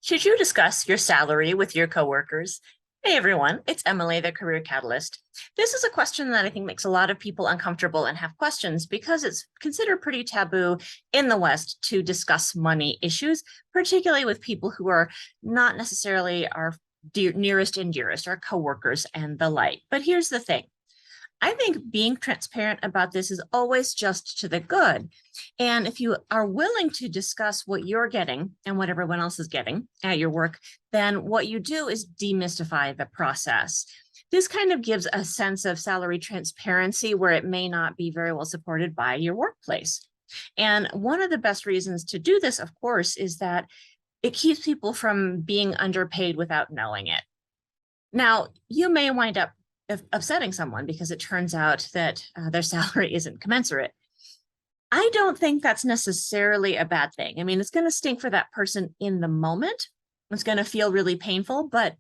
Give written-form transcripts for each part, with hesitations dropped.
Should you discuss your salary with your coworkers? Hey everyone, it's Emily, the Career Catalyst. This is a question that I think makes a lot of people uncomfortable and have questions because it's considered pretty taboo in the West to discuss money issues, particularly with people who are not necessarily our nearest and dearest, our coworkers and the like. But here's the thing. I think being transparent about this is always just to the good. And if you are willing to discuss what you're getting and what everyone else is getting at your work, then what you do is demystify the process. This kind of gives a sense of salary transparency where it may not be very well supported by your workplace. And one of the best reasons to do this, of course, is that it keeps people from being underpaid without knowing it. Now, you may wind up upsetting someone because it turns out that their salary isn't commensurate. I don't think that's necessarily a bad thing. I mean, it's going to stink for that person in the moment. It's going to feel really painful, but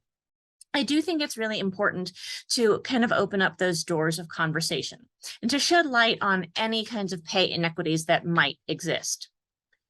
I do think it's really important to kind of open up those doors of conversation and to shed light on any kinds of pay inequities that might exist.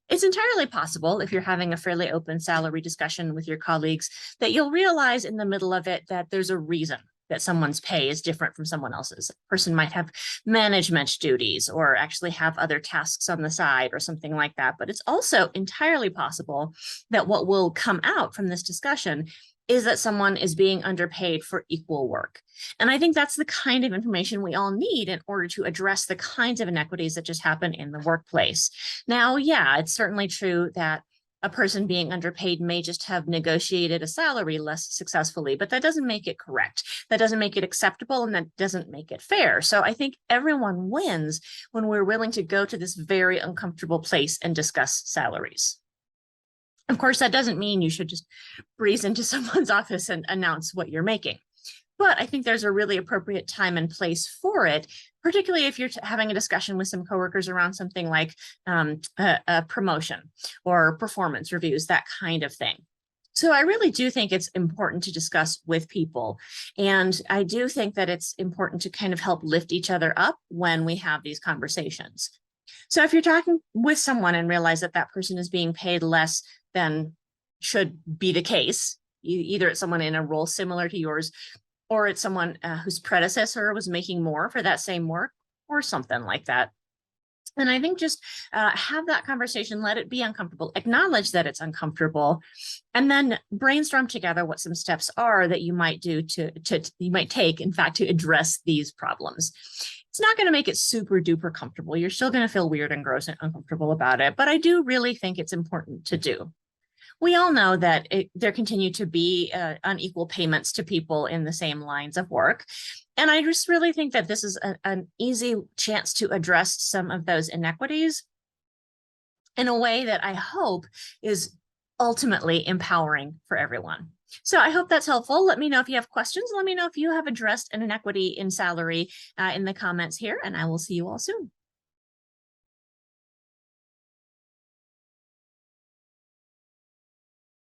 It's entirely possible, if you're having a fairly open salary discussion with your colleagues, that you'll realize in the middle of it that there's a reason that someone's pay is different from someone else's. A person might have management duties or actually have other tasks on the side or something like that. But it's also entirely possible that what will come out from this discussion is that someone is being underpaid for equal work. And I think that's the kind of information we all need in order to address the kinds of inequities that just happen in the workplace. Now, yeah, it's certainly true that a person being underpaid may just have negotiated a salary less successfully, but that doesn't make it correct. That doesn't make it acceptable, and that doesn't make it fair. So I think everyone wins when we're willing to go to this very uncomfortable place and discuss salaries. Of course, that doesn't mean you should just breeze into someone's office and announce what you're making. But I think there's a really appropriate time and place for it, particularly if you're having a discussion with some coworkers around something like a promotion or performance reviews, that kind of thing. So I really do think it's important to discuss with people. And I do think that it's important to kind of help lift each other up when we have these conversations. So if you're talking with someone and realize that that person is being paid less than should be the case, either it's someone in a role similar to yours, or it's someone whose predecessor was making more for that same work or something like that. And I think just have that conversation, let it be uncomfortable, acknowledge that it's uncomfortable, and then brainstorm together what some steps are that you might do you might take, in fact, to address these problems. It's not going to make it super duper comfortable. You're still going to feel weird and gross and uncomfortable about it, but I do really think it's important to do. We all know that there continue to be unequal payments to people in the same lines of work. And I just really think that this is an easy chance to address some of those inequities in a way that I hope is ultimately empowering for everyone. So I hope that's helpful. Let me know if you have questions. Let me know if you have addressed an inequity in salary in the comments here, and I will see you all soon.